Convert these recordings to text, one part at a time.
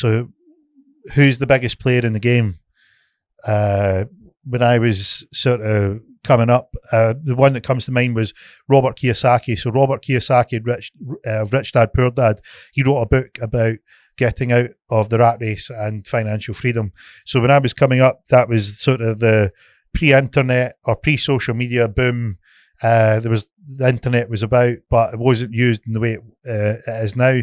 So who's the biggest player in the game? When I was sort of coming up, the one that comes to mind was Robert Kiyosaki. So Robert Kiyosaki, Rich Dad Poor Dad, he wrote a book about getting out of the rat race and financial freedom. So when I was coming up, that was sort of the pre-internet or pre-social media boom. The internet was about, but it wasn't used in the way it is now.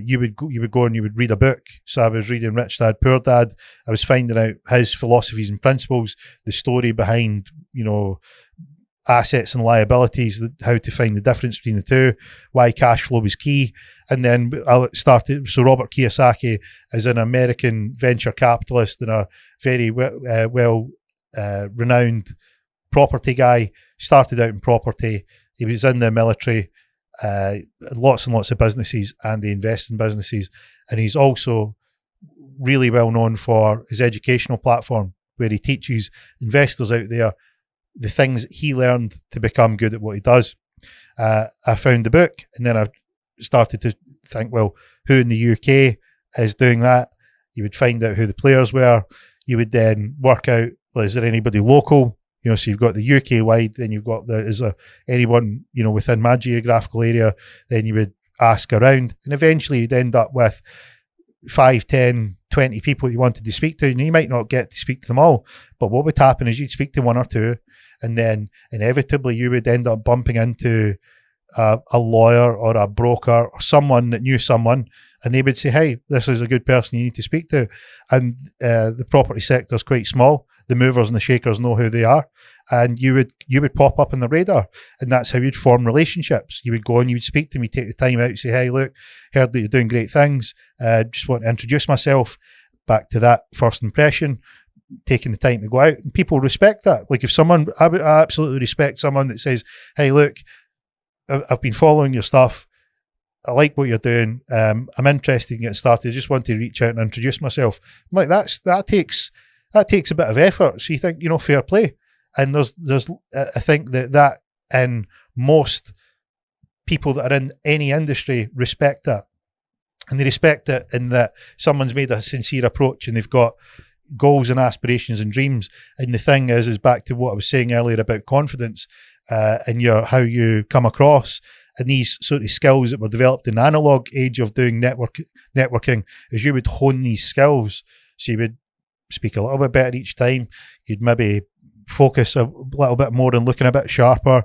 You would go and you would read a book. So I was reading Rich Dad Poor Dad. I was finding out his philosophies and principles, the story behind, assets and liabilities, how to find the difference between the two, why cash flow is key. And then I started. So Robert Kiyosaki is an American venture capitalist and a very well renowned property guy. Started out in property. He was in the military. Lots and lots of businesses, and they invest in businesses. And he's also really well known for his educational platform, where he teaches investors out there the things that he learned to become good at what he does. I found the book, and then I started to think, well, who in the UK is doing that? You would find out who the players were. You would then work out, well, is there anybody local? So you've got the UK wide, then you've got is there anyone, within my geographical area? Then you would ask around, and eventually you'd end up with 5, 10, 20 people you wanted to speak to, and you might not get to speak to them all. But what would happen is you'd speak to one or two, and then inevitably you would end up bumping into a lawyer or a broker or someone that knew someone, and they would say, hey, this is a good person you need to speak to. And the property sector is quite small. The movers and the shakers know who they are, and you would pop up on the radar, and that's how you'd form relationships. You would go and you would speak to them, you take the time out, say, hey, look, heard that you're doing great things, just want to introduce myself. Back to that first impression, taking the time to go out, and people respect that. Like if someone, I absolutely respect someone that says, hey, look, I've been following your stuff, I like what you're doing, I'm interested in getting started, I just want to reach out and introduce myself. I'm like, that takes a bit of effort. So you think, fair play. And there's I think that in most people that are in any industry respect that. And they respect it in that someone's made a sincere approach and they've got goals and aspirations and dreams. And the thing is back to what I was saying earlier about confidence and how you come across, and these sort of skills that were developed in the analog age of doing networking, is you would hone these skills. So you would speak a little bit better each time. You'd maybe focus a little bit more on looking a bit sharper,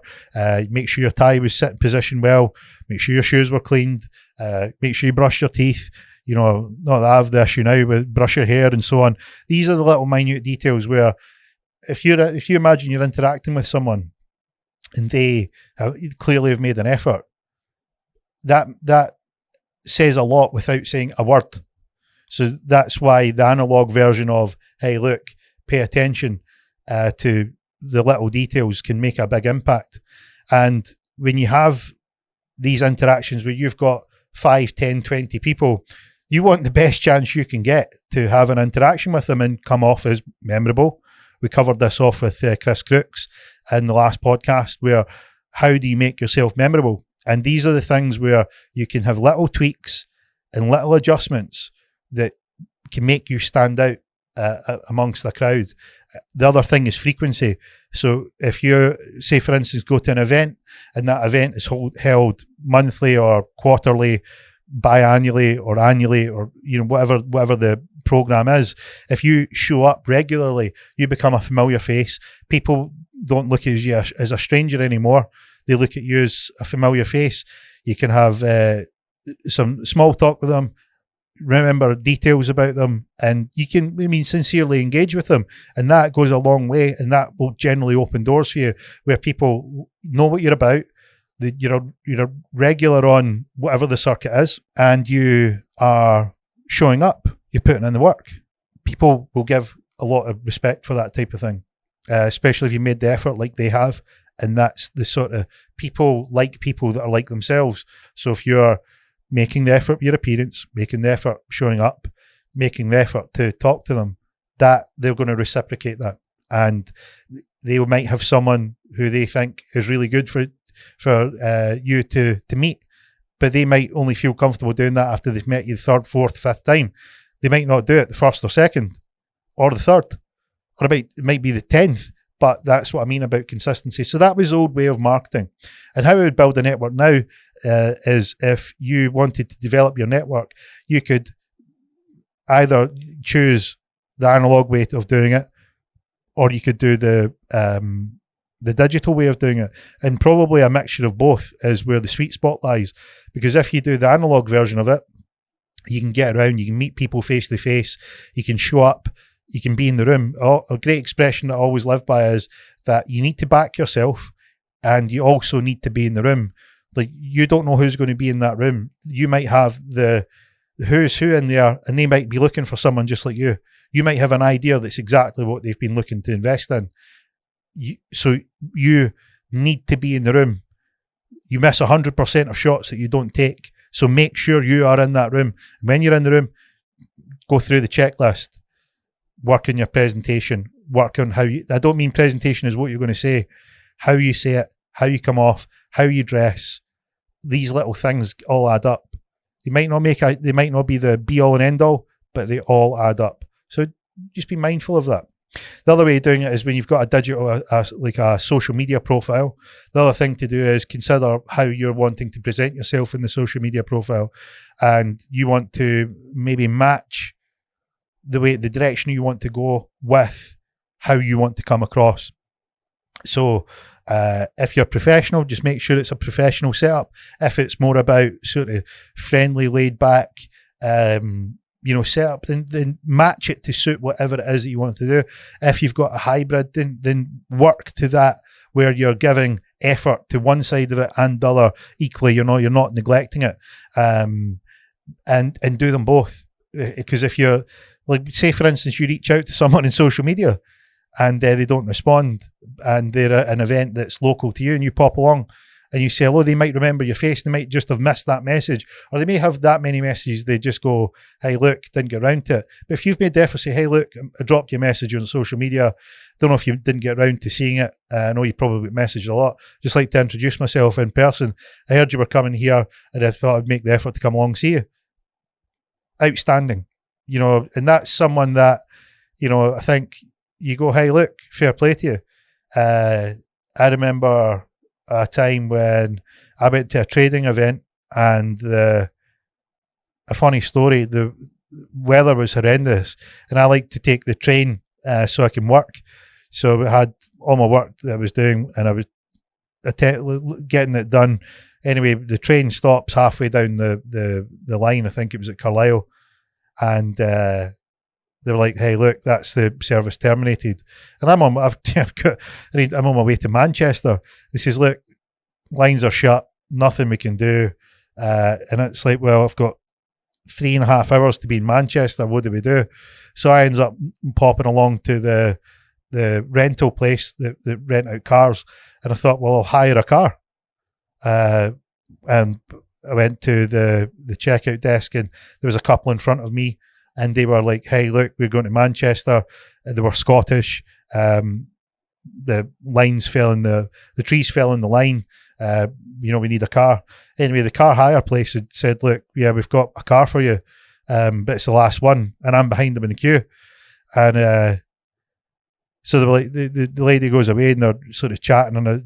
make sure your tie was sit in position well, make sure your shoes were cleaned, make sure you brush your teeth. Not that I have the issue now with brush your hair and so on. These are the little minute details where if you imagine you're interacting with someone and they clearly have made an effort, that says a lot without saying a word. So that's why the analog version of, hey, look, pay attention to the little details can make a big impact. And when you have these interactions where you've got 5, 10, 20 people, you want the best chance you can get to have an interaction with them and come off as memorable. We covered this off with Chris Crooks in the last podcast, where how do you make yourself memorable? And these are the things where you can have little tweaks and little adjustments that can make you stand out amongst the crowd. The other thing is frequency. So if you, say for instance, go to an event and that event is held monthly or quarterly, biannually or annually, or whatever the program is, if you show up regularly, you become a familiar face. People don't look at you as a stranger anymore. They look at you as a familiar face. You can have some small talk with them, remember details about them, and you can, sincerely engage with them, and that goes a long way, and that will generally open doors for you where people know what you're about, that you're regular on whatever the circuit is, and you are showing up, you're putting in the work. People will give a lot of respect for that type of thing, especially if you made the effort like they have. And that's the sort of people that are like themselves. So if you're making the effort with your appearance, making the effort showing up, making the effort to talk to them, that they're going to reciprocate that. And they might have someone who they think is really good for you to meet, but they might only feel comfortable doing that after they've met you the third, fourth, fifth time. They might not do it the first or second or the third, or it might be the 10th. But that's what I mean about consistency. So that was the old way of marketing. And how I would build a network now is if you wanted to develop your network, you could either choose the analog way of doing it, or you could do the digital way of doing it. And probably a mixture of both is where the sweet spot lies. Because if you do the analog version of it, you can get around, you can meet people face to face, you can show up, you can be in the room. A great expression that I always live by is that you need to back yourself, and you also need to be in the room. Like, you don't know who's going to be in that room. You might have the who's who in there, and they might be looking for someone just like you. You might have an idea that's exactly what they've been looking to invest in. So you need to be in the room. You miss 100% of shots that you don't take. So make sure you are in that room. And when you're in the room, go through the checklist. Work on your presentation, work on how you, I don't mean presentation is what you're going to say, how you say it, how you come off, how you dress. These little things all add up. They might not be the be all and end all, but they all add up. So just be mindful of that. The other way of doing it is when you've got a digital, like a social media profile. The other thing to do is consider how you're wanting to present yourself in the social media profile, and you want to maybe match the direction you want to go with how you want to come across. So if you're professional, just make sure it's a professional setup. If it's more about sort of friendly, laid back, setup, then match it to suit whatever it is that you want to do. If you've got a hybrid, then work to that, where you're giving effort to one side of it and the other equally. You're not neglecting it, and do them both. Because if you're, like, say for instance, you reach out to someone in social media and they don't respond, and they're at an event that's local to you, and you pop along and you say hello, they might remember your face, they might just have missed that message, or they may have that many messages, they just go, hey look, didn't get around to it. But if you've made the effort, say, hey look, I dropped you a message on social media, don't know if you didn't get around to seeing it, I know you probably messaged a lot, just like to introduce myself in person, I heard you were coming here and I thought I'd make the effort to come along and see you. Outstanding. And that's someone that, I think you go, hey look, fair play to you. I remember a time when I went to a trading event, and a funny story, the weather was horrendous, and I like to take the train so I can work. So I had all my work that I was doing, and I was getting it done. Anyway, the train stops halfway down the line. I think it was at Carlisle, and they were like, hey look, that's the service terminated. And I'm on my way to Manchester. He says, look, lines are shut, nothing we can do. And it's like, well, I've got 3.5 hours to be in Manchester, what do we do? So I ends up popping along to the rental place that rent out cars, and I thought, well, I'll hire a car. And I went to the checkout desk, and there was a couple in front of me, and they were like, hey look, we're going to Manchester. They were Scottish. The lines fell in the trees fell in the line. We need a car. Anyway, the car hire place had said, look, yeah, we've got a car for you, but it's the last one, and I'm behind them in the queue. And so they were like, the lady goes away, and they're sort of chatting, and